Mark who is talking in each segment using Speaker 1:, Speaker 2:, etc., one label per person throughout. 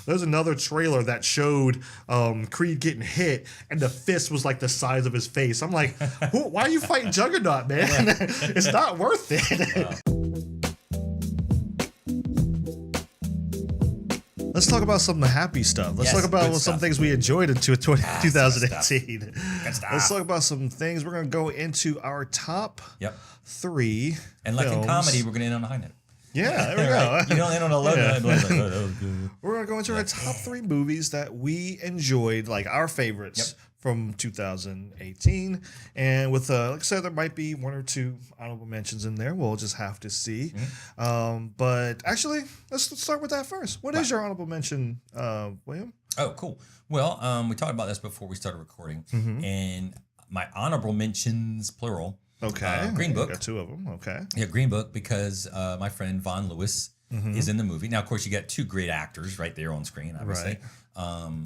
Speaker 1: There's another trailer that showed Creed getting hit, and the fist was like the size of his face. I'm like, why are you fighting Juggernaut, man? It's not worth it.
Speaker 2: Wow.
Speaker 1: Let's talk about some of the happy stuff. Let's talk about some things we enjoyed in 2018.
Speaker 2: Good stuff.
Speaker 1: Let's talk about some things. We're going to go into our top 3
Speaker 2: And like
Speaker 1: films.
Speaker 2: in comedy, we're going to end on a high note.
Speaker 1: Yeah, there we go.
Speaker 2: Right? You don't end on a low note. Like, oh, that was good.
Speaker 1: We're going to go into our top 3 movies that we enjoyed, like our favorites from 2018. And with, like I said, there might be 1 or 2 honorable mentions in there. We'll just have to see. But actually, let's start with that first. What is your honorable mention, William?
Speaker 2: Oh, cool. Well, we talked about this before we started recording. And my honorable mentions, plural.
Speaker 1: Okay.
Speaker 2: Green Book.
Speaker 1: Got 2 of them. Okay.
Speaker 2: Yeah, Green Book, because my friend Von Lewis is in the movie. Now, of course, you got 2 great actors right there on screen, obviously.
Speaker 1: Right.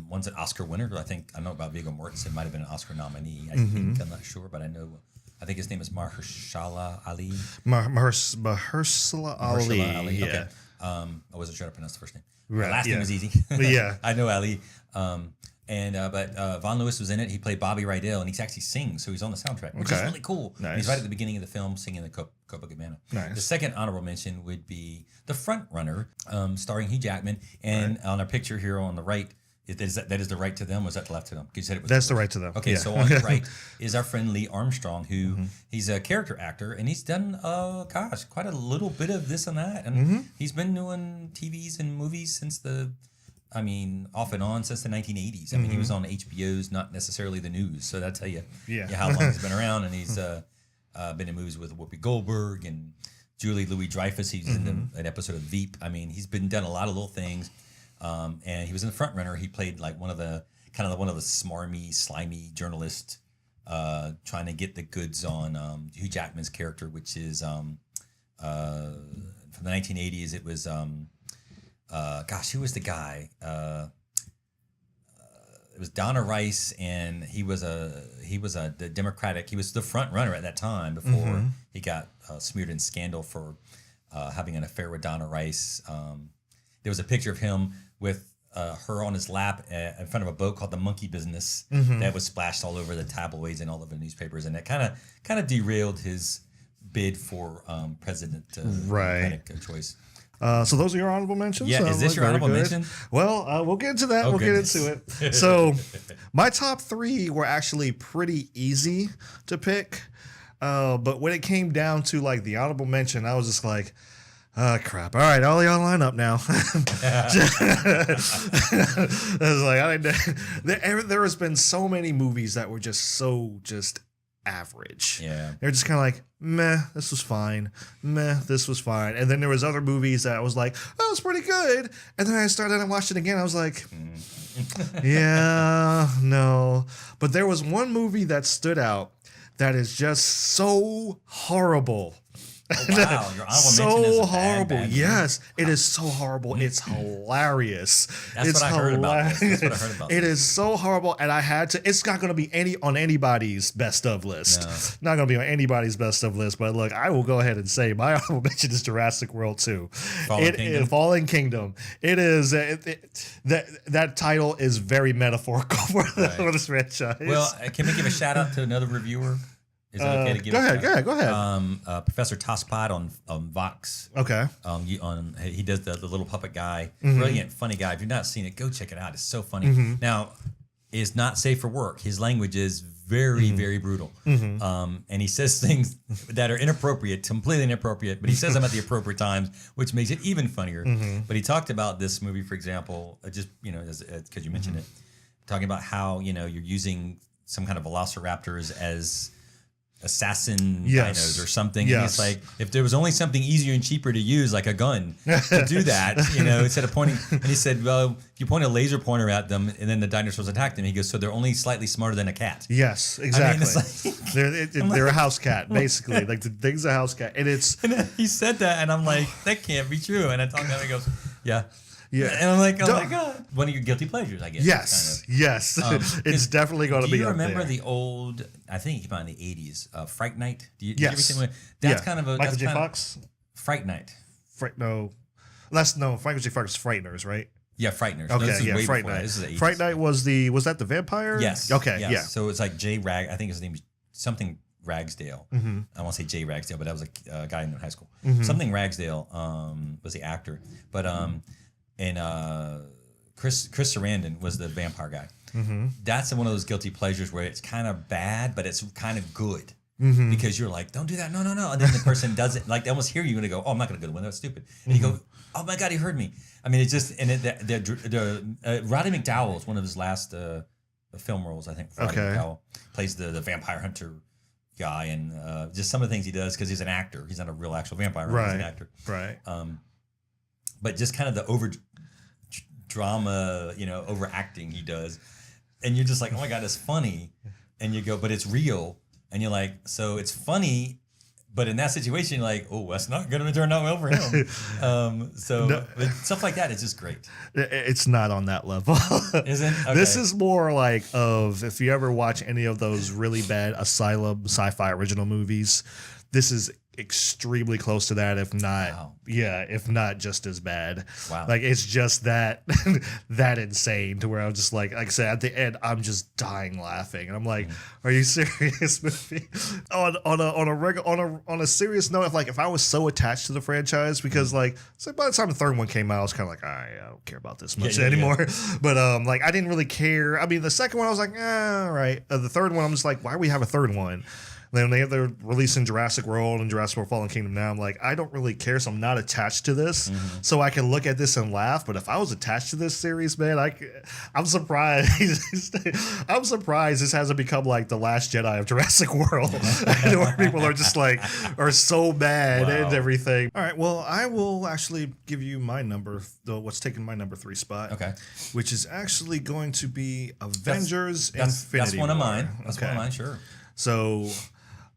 Speaker 2: One's an Oscar winner. I know about Viggo Mortensen. Might have been an Oscar nominee. I think. I'm not sure, but I think his name is Mahershala Ali.
Speaker 1: Mahershala Ali.
Speaker 2: Yeah.
Speaker 1: Okay.
Speaker 2: I wasn't sure how to pronounce the first name.
Speaker 1: Right.
Speaker 2: The last name was easy.
Speaker 1: Yeah.
Speaker 2: I know Ali. But Von Lewis was in it. He played Bobby Rydell, and he actually sings, so he's on the soundtrack, which is really cool.
Speaker 1: Nice.
Speaker 2: He's right at the beginning of the film singing the Copacabana.
Speaker 1: Nice.
Speaker 2: The second honorable mention would be The Front Runner, starring Hugh Jackman. And on our picture here on the right, that is the right to them, or is that the left to them? You said it was
Speaker 1: That's the right to them.
Speaker 2: Okay, so on the right is our friend Lee Armstrong, who he's a character actor, and he's done, quite a little bit of this and that. And he's been doing TVs and movies since off and on since the 1980s. I mean, he was on HBO's Not Necessarily the News, so that'll tell you how long he's been around. And he's been in movies with Whoopi Goldberg and Julie Louis-Dreyfus. He's in an episode of Veep. I mean, he's done a lot of little things. And he was in The Front Runner. He played like one of the smarmy, slimy journalists trying to get the goods on Hugh Jackman's character, which is from the 1980s. It was who was the guy? It was Donna Rice, and he was the Democratic. He was the front runner at that time before he got smeared in scandal for having an affair with Donna Rice. There was a picture of him with her on his lap in front of a boat called the Monkey Business that was splashed all over the tabloids and all over the newspapers, and that kind of derailed his bid for president Democratic choice.
Speaker 1: So those are your honorable mentions?
Speaker 2: Yeah, is this your honorable mention?
Speaker 1: Well, we'll get into that. We'll get into it. So my top 3 were actually pretty easy to pick. But when it came down to like the honorable mention, I was just like, crap. All right, all y'all line up now. I was like, there has been so many movies that were just average.
Speaker 2: Yeah.
Speaker 1: They're just kind of like, meh, this was fine. Meh, this was fine. And then there was other movies that I was like, oh, it's pretty good. And then I started and watched it again. I was like, yeah, no. But there was one movie that stood out that is just so horrible.
Speaker 2: Oh, wow, your honorable mention is a bad
Speaker 1: Yes, it is so horrible. It's hilarious.
Speaker 2: That's what I heard about this.
Speaker 1: It is so horrible, and I had to. It's not going to be on anybody's best of list.
Speaker 2: No.
Speaker 1: Not going to be on anybody's best of list. But look, I will go ahead and say my honorable mention is Jurassic World 2. Fallen Kingdom. It is that title is very metaphorical for this franchise.
Speaker 2: Well, can we give a shout out to another reviewer? Is it okay to give?
Speaker 1: Go ahead.
Speaker 2: Professor Tosspot on Vox.
Speaker 1: Okay.
Speaker 2: He does the little puppet guy. Brilliant, funny guy. If you've not seen it, go check it out. It's so funny. Now, it's not safe for work. His language is very, very brutal. And he says things that are inappropriate, completely inappropriate, but he says them at the appropriate times, which makes it even funnier. But he talked about this movie, for example, just because you mentioned it, talking about how you're using some kind of velociraptors as assassin dinos or something. And he's like, if there was only something easier and cheaper to use, like a gun, to do that, instead of pointing. And he said, well, if you point a laser pointer at them and then the dinosaurs attack them, he goes, so they're only slightly smarter than a cat.
Speaker 1: Yes, exactly.
Speaker 2: I mean,
Speaker 1: they're a house cat, basically. Like the thing's a house cat. And
Speaker 2: he said that, and I'm like, that can't be true. And I talked to him, he goes, yeah.
Speaker 1: Yeah,
Speaker 2: and I'm like, oh my god, one of your guilty pleasures, I guess.
Speaker 1: Yes. It's definitely going to be.
Speaker 2: Do you
Speaker 1: up
Speaker 2: remember
Speaker 1: there.
Speaker 2: the old? I think it came out in the '80s. Fright Night.
Speaker 1: Yes.
Speaker 2: Did you ever see one? That's kind of a
Speaker 1: Michael J. Fox.
Speaker 2: Fright Night.
Speaker 1: Michael J. Fox is Frighteners, right?
Speaker 2: Yeah, Frighteners.
Speaker 1: Okay,
Speaker 2: this is way
Speaker 1: Fright
Speaker 2: before that.
Speaker 1: Night.
Speaker 2: This is the 80s.
Speaker 1: Fright Night was that the vampire?
Speaker 2: Yes.
Speaker 1: Okay,
Speaker 2: yes.
Speaker 1: yeah.
Speaker 2: So it's like Jay I think his name is something Ragsdale.
Speaker 1: Mm-hmm.
Speaker 2: I won't say Jay Ragsdale, but that was a guy in high school.
Speaker 1: Mm-hmm.
Speaker 2: Something Ragsdale was the actor. But and Chris Sarandon was the vampire guy.
Speaker 1: Mm-hmm.
Speaker 2: That's one of those guilty pleasures where it's kind of bad, but it's kind of good.
Speaker 1: Mm-hmm.
Speaker 2: Because you're like, don't do that, no. And then the person does it, like they almost hear you and they go, oh, I'm not going to go to the window, that's stupid. And you go, oh my God, he heard me. I mean, it's just, and Roddy McDowell is one of his last film roles, I think. Roddy McDowell plays the vampire hunter guy, and just some of the things he does because he's an actor. He's not a real actual vampire, right? He's an actor.
Speaker 1: Right.
Speaker 2: But just kind of the over drama, overacting he does. And you're just like, oh my God, it's funny. And you go, but it's real. And you're like, so it's funny, but in that situation, you're like, oh, that's not going to turn out well for him. But stuff like that is just great.
Speaker 1: It's not on that level.
Speaker 2: Isn't? Okay.
Speaker 1: This is more like if you ever watch any of those really bad Asylum sci-fi original movies, this is extremely close to that, if not just as bad.
Speaker 2: Wow.
Speaker 1: Like it's just that insane to where I'm just like I said, at the end, I'm just dying laughing. And I'm like, are you serious, movie? On a serious note, if I was so attached to the franchise, because by the time the third one came out, I was kind of like, all right, I don't care about this much anymore. Yeah. But I didn't really care. I mean, the second one, I was like, all right. The third one, I'm just like, why do we have a third one? Then they're releasing Jurassic World and Jurassic World Fallen Kingdom now. I'm like, I don't really care, so I'm not attached to this. Mm-hmm. So I can look at this and laugh. But if I was attached to this series, man, I'm surprised. I'm surprised this hasn't become like the Last Jedi of Jurassic World, where people are just like are so mad and everything. All right, well, I will actually give you my number, what's taking my number 3 spot.
Speaker 2: Okay,
Speaker 1: which is actually going to be Avengers Infinity War.
Speaker 2: That's one of mine. That's one of mine. Sure.
Speaker 1: So.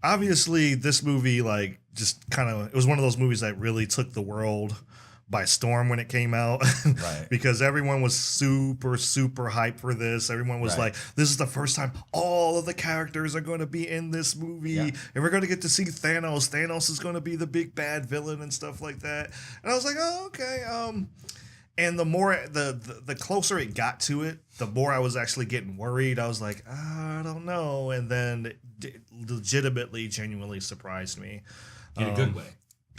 Speaker 1: Obviously, this movie, it was one of those movies that really took the world by storm when it came out. Right. Because everyone was super, super hyped for this. Everyone was like, this is the first time all of the characters are going to be in this movie. Yeah. And we're going to get to see Thanos. Thanos is going to be the big bad villain and stuff like that. And I was like, oh, okay. And the more, the closer it got to it, the more I was actually getting worried. I was like, I don't know. And then it legitimately, genuinely surprised me.
Speaker 2: In a good way.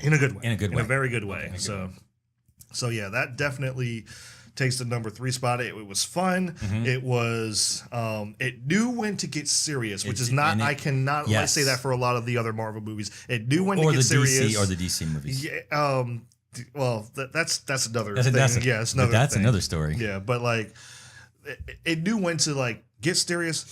Speaker 1: In a good way.
Speaker 2: In a good way.
Speaker 1: In a very good way.
Speaker 2: Okay,
Speaker 1: so yeah, that definitely takes the number 3 spot. It was fun. Mm-hmm. It was, it knew when to get serious, which is not, I cannot say that for a lot of the other Marvel movies. It knew when to get serious.
Speaker 2: Or the DC movies.
Speaker 1: Yeah. Well, that's another thing. That's
Speaker 2: another story.
Speaker 1: Yeah, but it knew when to get serious,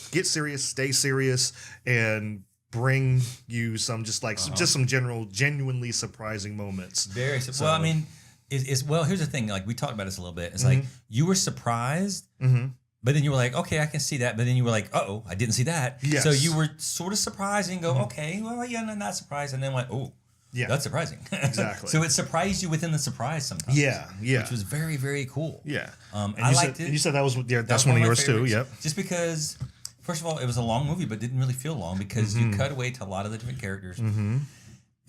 Speaker 1: stay serious, and bring you some some genuinely surprising moments.
Speaker 2: Very. Well, I mean, here's the thing. We talked about this a little bit. It's like you were surprised. Mm-hmm. But then you were like, okay, I can see that. But then you were like, uh-oh, I didn't see that. Yes. So you were sort of surprised and go, okay, well, yeah, I'm not surprised. And then went, oh. Yeah, that's surprising.
Speaker 1: Exactly.
Speaker 2: So it surprised you within the surprise sometimes.
Speaker 1: Yeah,
Speaker 2: which was very, very cool.
Speaker 1: Yeah,
Speaker 2: I liked it.
Speaker 1: You said that's one of yours too. Yep.
Speaker 2: Just because, first of all, it was a long movie, but didn't really feel long because you cut away to a lot of the different characters. Mm-hmm.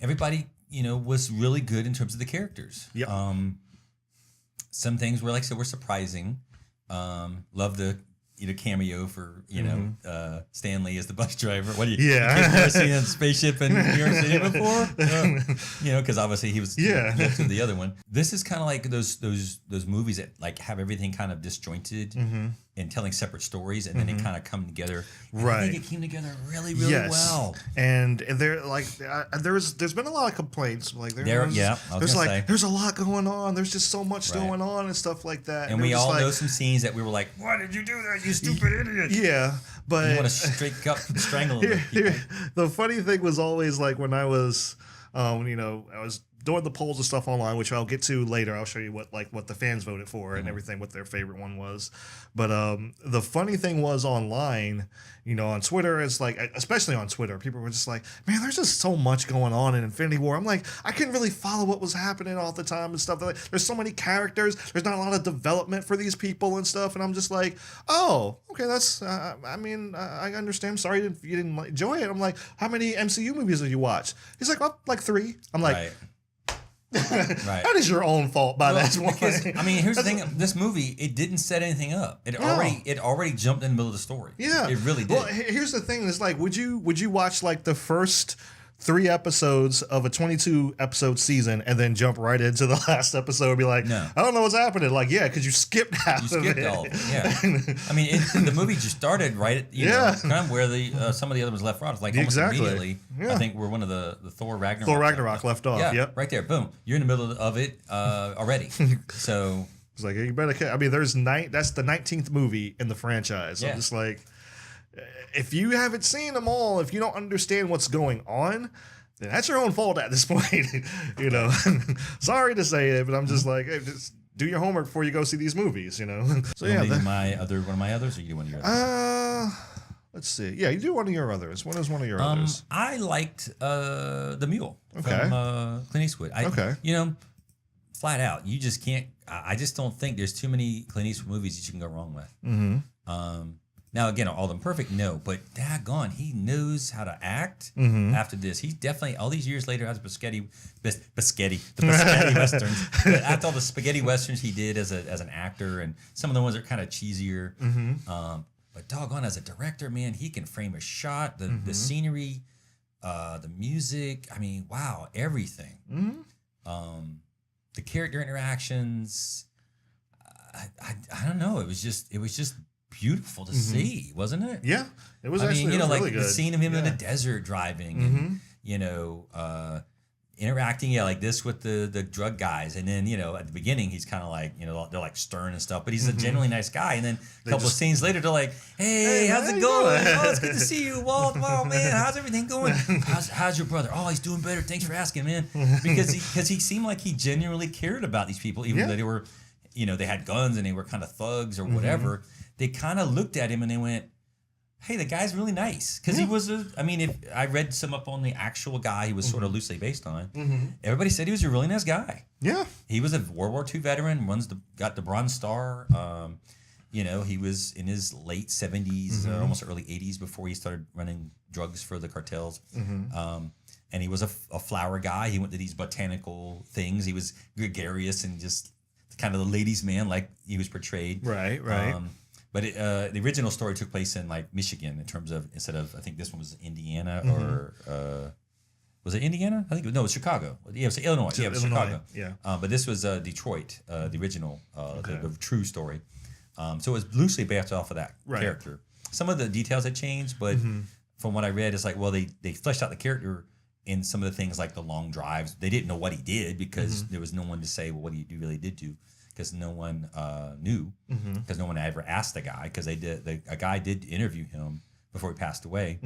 Speaker 2: Everybody, was really good in terms of the characters.
Speaker 1: Yep.
Speaker 2: Some things were were surprising. Love the cameo for Stan Lee as the bus driver. What do you?
Speaker 1: Yeah,
Speaker 2: you ever seen a spaceship in New York City before? Because obviously he was. Yeah, to the other one. This is kind of like those movies that have everything kind of disjointed and telling separate stories, and then they kind of come together. And I think it came together really, really well.
Speaker 1: And there's been a lot of complaints. There's a lot going on. There's just so much going on and stuff like that.
Speaker 2: And we all know some scenes that we were like, "Why did you do that, you stupid idiot?"
Speaker 1: Yeah, but
Speaker 2: you want to straight up strangle them.
Speaker 1: The funny thing was always when I was, I was doing the polls and stuff online, which I'll get to later. I'll show you what the fans voted for and everything, what their favorite one was. But the funny thing was online, on Twitter, it's especially on Twitter, people were just like, man, there's just so much going on in Infinity War. I'm like, I couldn't really follow what was happening all the time and stuff. There's so many characters. There's not a lot of development for these people and stuff. And I'm just like, oh, okay, that's, I understand. Sorry you didn't enjoy it. I'm like, how many MCU movies did you watch? He's like, well, 3. I'm like,
Speaker 2: Right.
Speaker 1: That is your own fault by that point.
Speaker 2: Because, I mean, here's the thing. This movie, it didn't set anything up. It already jumped in the middle of the story.
Speaker 1: Yeah.
Speaker 2: It really did.
Speaker 1: Well, here's the thing. It's like, would you watch like the first 3 episodes of a 22 episode season and then jump right into the last episode and be like,
Speaker 2: no,
Speaker 1: I don't know what's happening? Like, yeah, because you skipped half of it.
Speaker 2: All of it. Yeah. I mean, the movie just started right, you know, kind of where the some of the other ones left off. Like almost immediately, I think we're one of the Thor Ragnarok
Speaker 1: left off.
Speaker 2: Yeah,
Speaker 1: yep.
Speaker 2: Right there. Boom. You're in the middle of it already. So
Speaker 1: it's like, you better. I mean, that's the 19th movie in the franchise. So I'm just like, if you haven't seen them all, if you don't understand what's going on, then that's your own fault at this point. You know, sorry to say it, but I'm just like, hey, just do your homework before you go see these movies. You know. So yeah,
Speaker 2: one of my others, or you do one of your others?
Speaker 1: Let's see. Yeah, you do one of your others. What is one of your others?
Speaker 2: I liked The Mule
Speaker 1: from
Speaker 2: Clint Eastwood. You know, flat out, you just can't. I just don't think there's too many Clint Eastwood movies that you can go wrong with.
Speaker 1: Mm-hmm.
Speaker 2: Now, again, all them perfect? No, but daggone, he knows how to act after this. He's definitely, all these years later, after the spaghetti westerns, but after all the spaghetti westerns he did as an actor, and some of the ones that are kind of cheesier. But doggone, as a director, man, he can frame a shot, the scenery, the music. I mean, wow, everything. The character interactions. I don't know. It was just beautiful to see, wasn't it?
Speaker 1: Yeah, it was.
Speaker 2: I
Speaker 1: actually,
Speaker 2: mean, you know, like
Speaker 1: really
Speaker 2: the
Speaker 1: good.
Speaker 2: scene of him in the desert driving, and you know, interacting, like this with the drug guys, and then you know, at the beginning, he's kind of like, you know, they're like stern and stuff, but he's a genuinely nice guy, and then a couple of scenes later, they're like, "Hey, how's it going? Oh, it's good to see you, Walt. Wow, man, how's everything going? How's your brother? Oh, he's doing better. Thanks for asking, man." Because he seemed like he genuinely cared about these people, even though they were, you know, they had guns and they were kind of thugs or whatever. They kind of looked at him and they went, "Hey, the guy's really nice." Because he was if I read some up on the actual guy he was sort of loosely based on, everybody said he was a really nice guy.
Speaker 1: Yeah.
Speaker 2: He was a World War II veteran, got the Bronze Star. You know, he was in his late 70s, almost early 80s before he started running drugs for the cartels. And he was a flower guy. He went to these botanical things. He was gregarious and just kind of the ladies' man, like he was portrayed.
Speaker 1: Right.
Speaker 2: But the original story took place in like Michigan, in terms of, instead of, I think this one was Indiana or was it Indiana? I think it was Chicago. Yeah, it was Illinois. Yeah, it was Chicago.
Speaker 1: Yeah.
Speaker 2: But this was Detroit, the original, the true story. So it was loosely based off of that character. Some of the details had changed, but from what I read, it's like, well, they fleshed out the character in some of the things like the long drives. They didn't know what he did because there was no one to say, well, what he really did do. Because no one knew, because no one ever asked the guy, because a guy did interview him before he passed away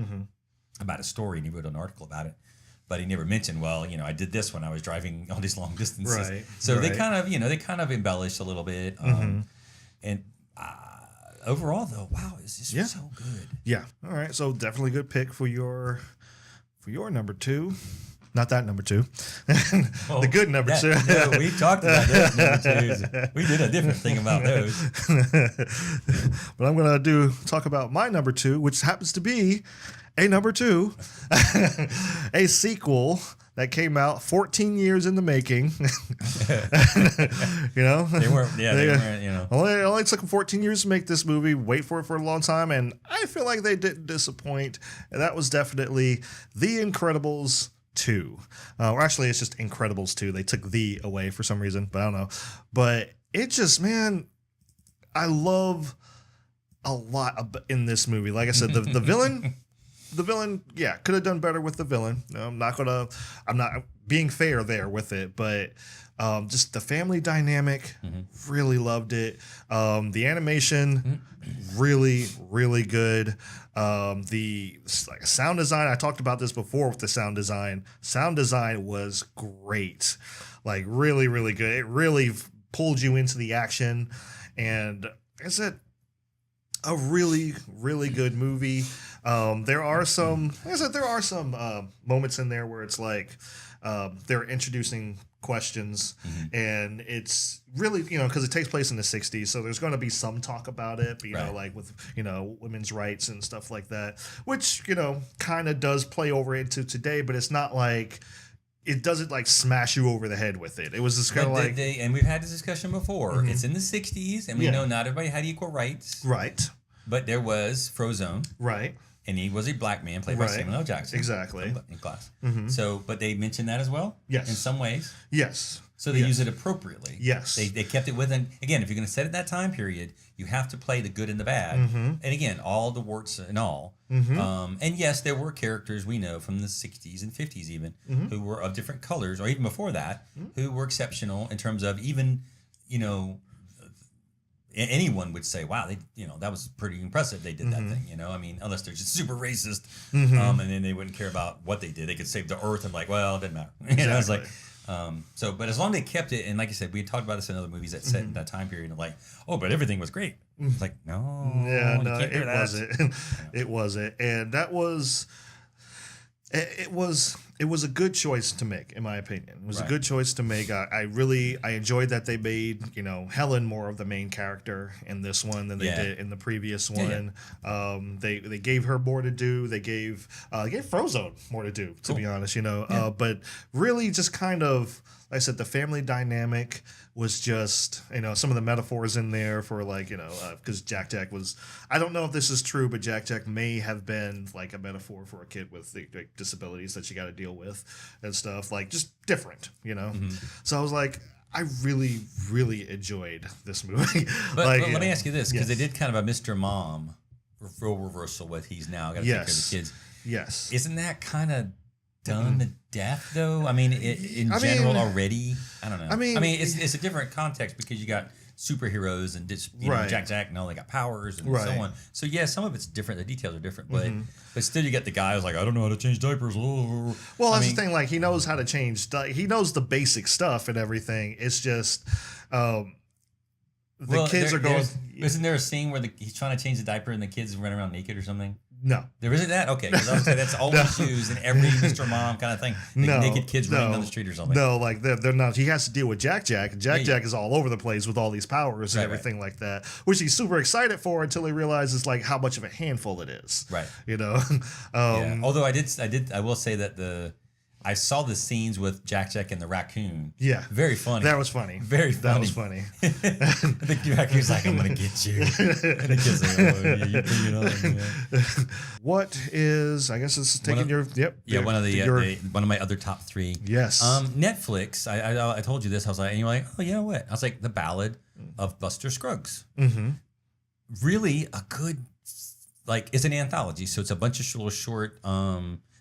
Speaker 2: about a story, and he wrote an article about it, but he never mentioned, well, you know, I did this when I was driving all these long distances.
Speaker 1: Right.
Speaker 2: So they kind of embellished a little bit, and overall though, wow, it's just so good.
Speaker 1: Yeah. All right. So definitely good pick for your number 2. Not that number 2. The good number 2.
Speaker 2: No, we talked about those number 2s. We did a different thing about those.
Speaker 1: But I'm going to talk about my number 2, which happens to be a number 2, a sequel that came out 14 years in the making. You know?
Speaker 2: They weren't, you know.
Speaker 1: Only took them 14 years to make this movie, wait for it for a long time, and I feel like they didn't disappoint. And that was definitely The Incredibles 2. Or actually, it's just Incredibles 2. They took the away for some reason, but I don't know. But it just, man, I love a lot in this movie. Like I said, the villain, yeah, could have done better with the villain. I'm not being fair there with it, but just the family dynamic, really loved it. The animation, really, really good. The sound design, I talked about this before with the sound design. Sound design was great, like really, really good. It really pulled you into the action, and is it a really, really good movie? There are some moments in there where it's like they're introducing questions, and it's really, you know, because it takes place in the 60s, so there's going to be some talk about it, but, you know, like with, you know, women's rights and stuff like that, which, you know, kind of does play over into today, but it's not like it doesn't like smash you over the head with it. It was just kind of like
Speaker 2: and we've had this discussion before. It's in the 60s, and we know not everybody had equal rights.
Speaker 1: Right.
Speaker 2: But there was Frozone.
Speaker 1: Right.
Speaker 2: And he was a black man played by Samuel L. Jackson.
Speaker 1: Exactly.
Speaker 2: In class. So, but they mentioned that as well?
Speaker 1: Yes.
Speaker 2: In some ways?
Speaker 1: Yes.
Speaker 2: So they use it appropriately.
Speaker 1: Yes.
Speaker 2: They kept it within, again, if you're going to set it that time period, you have to play the good and the bad. And again, all the warts and all. And yes, there were characters we know from the 60s and 50s even who were of different colors, or even before that, who were exceptional in terms of even, you know, anyone would say, wow, they, you know, that was pretty impressive. They did that thing, you know. I mean, unless they're just super racist, and then they wouldn't care about what they did. They could save the earth and like, well, it doesn't matter. Exactly. You know, it's like, so, but as long as they kept it, and like you said, we talked about this in other movies that set in that time period, of like, oh, but everything was great. It's like, no,
Speaker 1: it wasn't. It wasn't, and that was. It was a good choice to make, in my opinion. It was a good choice to make. I enjoyed that they made, you know, Helen more of the main character in this one than they did in the previous one. They gave her more to do. They gave Frozone more to do, to be honest, you know. But really just kind of, like I said, the family dynamic was just, you know, some of the metaphors in there for like, you know, because Jack was, I don't know if this is true, but Jack may have been like a metaphor for a kid with the disabilities that you got to deal with and stuff, like just different, you know. So I was like, I really, really enjoyed this movie.
Speaker 2: But
Speaker 1: like,
Speaker 2: let me ask you this, because they did kind of a Mr. Mom role reversal with he's now got to take care of the kids.
Speaker 1: Yes.
Speaker 2: Isn't that kind of done to death though? I mean, in general already. I don't know. I mean, it's a different context because you got superheroes and you know, Jack and all they got powers and so on. So yeah, some of it's different. The details are different, but still you get the guy who's like, I don't know how to change diapers. Well,
Speaker 1: that's the thing. Like he knows how to change. He knows the basic stuff and everything. It's just the kids are going.
Speaker 2: Isn't there a scene where he's trying to change the diaper and the kids run around naked or something?
Speaker 1: No.
Speaker 2: There isn't that? Okay. Because I was say that's always used in every Mr. Mom kind of thing. Naked kids running down the street or something.
Speaker 1: No, like they're not. He has to deal with Jack. Jack is all over the place with all these powers and everything like that, which he's super excited for until he realizes like how much of a handful it is. Right. You know?
Speaker 2: Although I will say that I saw the scenes with Jack and the raccoon. Yeah. Very funny.
Speaker 1: That was funny.
Speaker 2: Very funny.
Speaker 1: That was funny.
Speaker 2: The raccoon's like, I'm going to get you. And the kid's like, oh, yeah, you bring it on, man.
Speaker 1: What is, I guess it's taking your,
Speaker 2: one of my other top three.
Speaker 1: Yes.
Speaker 2: Netflix, I told you this. I was like, and you're like, oh, you know what? I was like, The Ballad of Buster Scruggs. Really a good, like, it's an anthology. So it's a bunch of little short,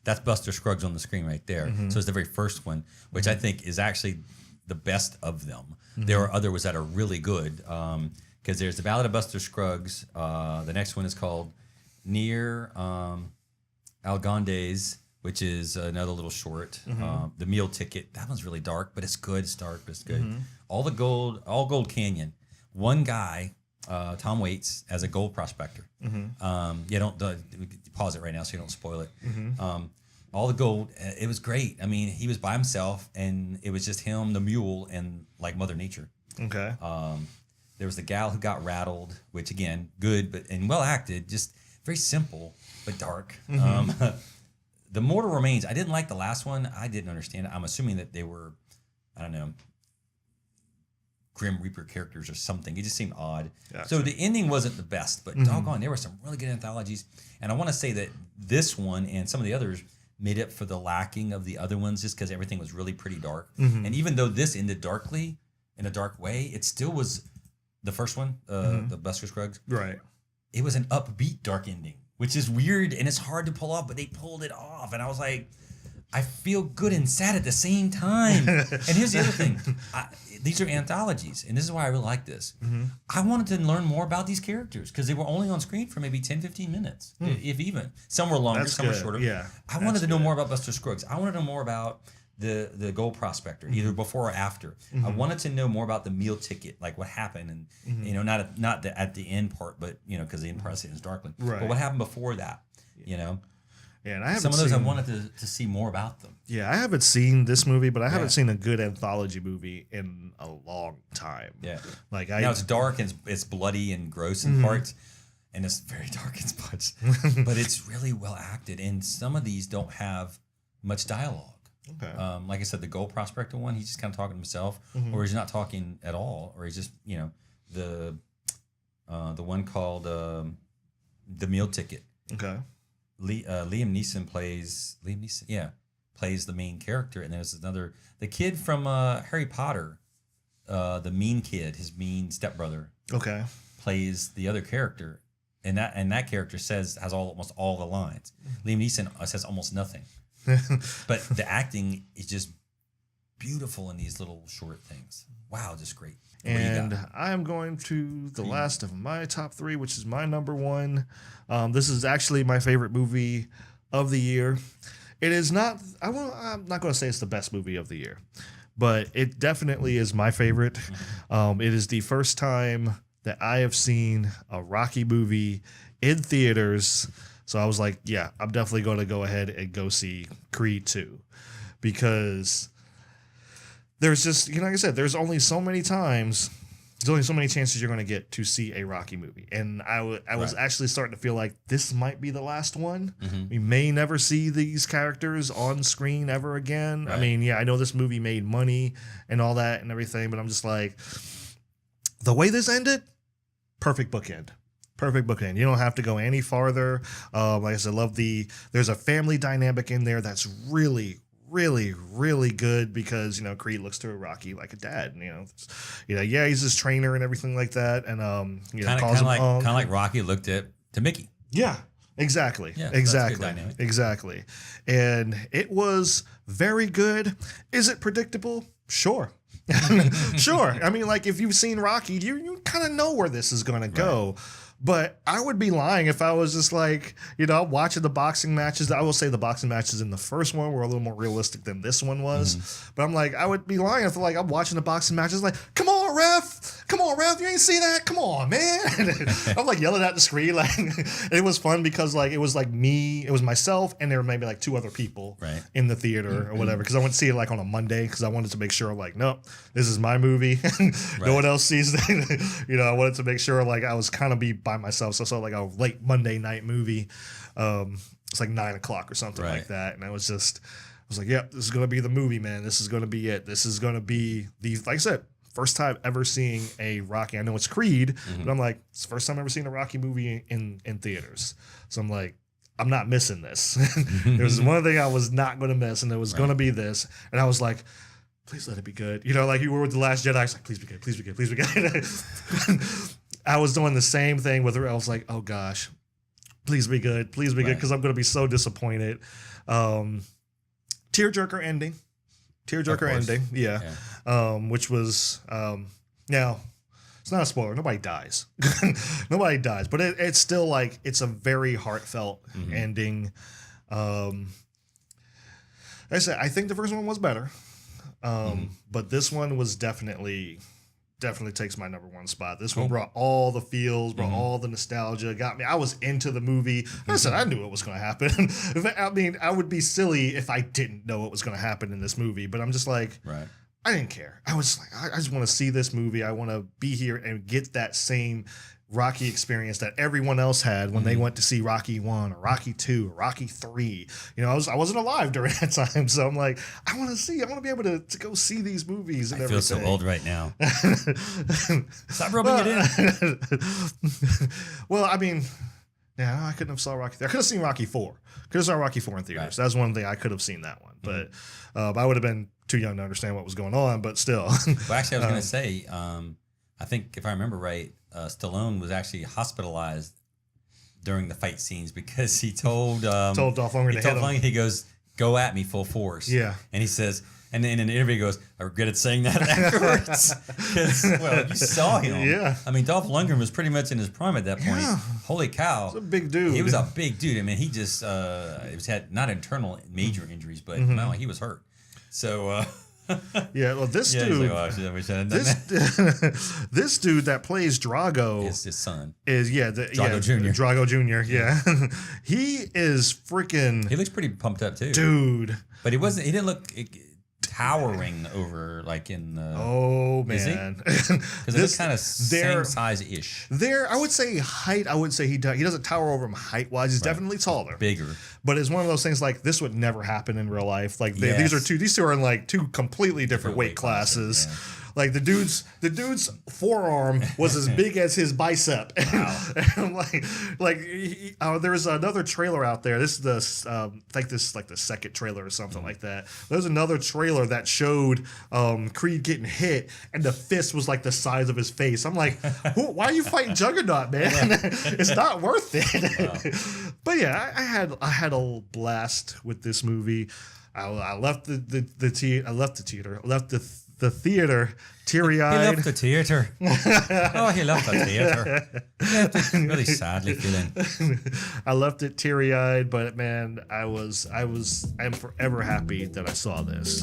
Speaker 2: that's Buster Scruggs on the screen right there. So it's the very first one, which I think is actually the best of them. There are others that are really good because there's The Ballad of Buster Scruggs. The next one is called Near Algondes, which is another little short. The Meal Ticket. That one's really dark, but it's good. It's dark, but it's good. All Gold Canyon. One guy, Tom Waits, as a gold prospector. Don't pause it right now so you don't spoil it. All the gold, it was great. I mean, he was by himself, and it was just him, the mule, and like Mother Nature. Okay. There was the gal who got rattled, which again, good and well acted, just very simple but dark. The Mortal Remains. I didn't like the last one. I didn't understand it. I'm assuming that they were, I don't know, Grim Reaper characters or something. It just seemed odd. Gotcha. So the ending wasn't the best, but doggone, there were some really good anthologies. And I want to say that this one and some of the others made up for the lacking of the other ones just because everything was really pretty dark. And even though this ended darkly, in a dark way, it still was the first one, the Buster Scruggs. Right. It was an upbeat dark ending, which is weird and it's hard to pull off, but they pulled it off. And I was like, I feel good and sad at the same time. And here's the other thing. These are anthologies, and this is why I really like this. I wanted to learn more about these characters because they were only on screen for maybe 10, 15 minutes, if even. Some were longer, some were shorter. Yeah, I wanted to know more about Buster Scruggs. I wanted to know more about the gold prospector, either before or after. I wanted to know more about the meal ticket, like what happened, and you know, not at the end part, but you know, because the end part is darkly. Right. But what happened before that, you know. Yeah, and I haven't some of those I wanted to see more about them.
Speaker 1: Yeah, I haven't seen this movie, but I haven't seen a good anthology movie in a long time. Yeah, like
Speaker 2: now it's dark and it's bloody and gross in parts, and it's very dark in spots, but it's really well acted. And some of these don't have much dialogue.
Speaker 1: Okay.
Speaker 2: Like I said, the gold prospector one, he's just kind of talking to himself, or he's not talking at all, or he's just the one called The Meal Ticket.
Speaker 1: Okay.
Speaker 2: Liam Neeson plays the main character, and there's the kid from Harry Potter, the mean kid, his mean stepbrother.
Speaker 1: Okay.
Speaker 2: Plays the other character, and that character has almost all the lines. Liam Neeson says almost nothing, but the acting is just beautiful in these little short things. Wow, just great.
Speaker 1: And I am going to the last of my top 3, which is my number 1. This is actually my favorite movie of the year. It is not. I'm not going to say it's the best movie of the year, but it definitely is my favorite. It is the first time that I have seen a Rocky movie in theaters. So I was like, yeah, I'm definitely going to go ahead and go see Creed 2, because there's just, like I said, there's only so many times, there's only so many chances you're going to get to see a Rocky movie. And I was actually starting to feel like this might be the last one. We may never see these characters on screen ever again. Right. I mean, yeah, I know this movie made money and all that and everything, but I'm just like, the way this ended, perfect bookend. Perfect bookend. You don't have to go any farther. Like I said, there's a family dynamic in there that's really, really, really good, because Creed looks to Rocky like a dad. Yeah, he's his trainer and everything like that, and calls him
Speaker 2: kind of like Rocky looked to Mickey.
Speaker 1: Yeah, exactly. Yeah, exactly. And it was very good. Is it predictable? Sure. Sure. I mean, like, if you've seen Rocky, you kind of know where this is going to go. But I would be lying if I was just like, watching the boxing matches. I will say the boxing matches in the first one were a little more realistic than this one was. But I'm like, I would be lying if I'm watching the boxing matches like, come on, ref, you ain't see that? Come on, man. I'm like yelling at the screen. Like, it was fun because it was myself, and there were maybe like 2 other people in the theater or whatever. Because I went to see it on a Monday, because I wanted to make sure nope, this is my movie. No one else sees it. I wanted to make sure I was kind of be by myself. So I saw a late Monday night movie. It's 9 o'clock or something like that. And I was like, yep, this is going to be the movie, man. This is going to be it. This is going to be like I said, first time ever seeing a Rocky. I know it's Creed, but I'm like, it's the first time ever seeing a Rocky movie in theaters. So I'm like, I'm not missing this. There's one thing I was not going to miss, and it was going to be this. And I was like, please let it be good. Like you were with The Last Jedi. I was like, please be good, please be good, please be good. I was doing the same thing with her. I was like, oh gosh, please be good, because I'm going to be so disappointed. Tearjerker ending. Yeah. Which was, now, it's not a spoiler. Nobody dies. But it's still it's a very heartfelt ending. Like I said, I think the first one was better. But this one was definitely takes my number 1 spot. This one brought all the feels, brought all the nostalgia, got me. I was into the movie. I said, I knew what was going to happen. I mean, I would be silly if I didn't know what was going to happen in this movie, but I'm just like, I didn't care. I was like, I just want to see this movie. I want to be here and get that same Rocky experience that everyone else had when they went to see Rocky 1 or Rocky 2 or Rocky 3. I wasn't alive during that time, so I'm like, I want to be able to go see these movies and everything.
Speaker 2: I feel so old right now. Stop rubbing it in.
Speaker 1: Well, I mean, yeah, I couldn't have saw Rocky 3. I could have seen Rocky 4. Could have saw Rocky 4 in theaters. That's one thing. I could have seen that one, but I would have been too young to understand what was going on, but still.
Speaker 2: Well, actually, I was going to say, I think if I remember right, Stallone was actually hospitalized during the fight scenes because he told Dolph
Speaker 1: Lundgren to hit him.
Speaker 2: He goes, "Go at me full force."
Speaker 1: Yeah,
Speaker 2: and he says, and then in an interview he goes, "I regretted saying that afterwards," because you saw him.
Speaker 1: Yeah,
Speaker 2: I mean, Dolph Lundgren was pretty much in his prime at that point. Yeah. Holy cow,
Speaker 1: he was a big dude.
Speaker 2: He was a big dude. I mean, he just had not internal major injuries, but no, he was hurt. So.
Speaker 1: Yeah, well, this dude, this dude that plays Drago,
Speaker 2: is his son.
Speaker 1: Drago Jr. Drago Jr. Yeah, he is freaking.
Speaker 2: He looks pretty pumped up too,
Speaker 1: dude.
Speaker 2: But he didn't look towering over like in the.
Speaker 1: Oh
Speaker 2: Is he?
Speaker 1: man,
Speaker 2: Because it's kind of same size ish.
Speaker 1: There, I would say height. I would say he doesn't tower over him height wise. He's definitely taller,
Speaker 2: Bigger.
Speaker 1: But it's one of those things like this would never happen in real life. Like these two are in like two completely different weight classes. Yeah. Like the dude's forearm was as big as his bicep. Wow. And there's another trailer out there. This is I think this is like the second trailer or something like that. There's another trailer that showed Creed getting hit, and the fist was like the size of his face. I'm like, why are you fighting Juggernaut, man? It's not worth it. Wow. But yeah, I had a blast with this movie. I left the theater teary-eyed.
Speaker 2: He left the theater. Oh, he left the theater. Really sadly feeling.
Speaker 1: I left it teary-eyed, but man, I'm forever happy that I saw this.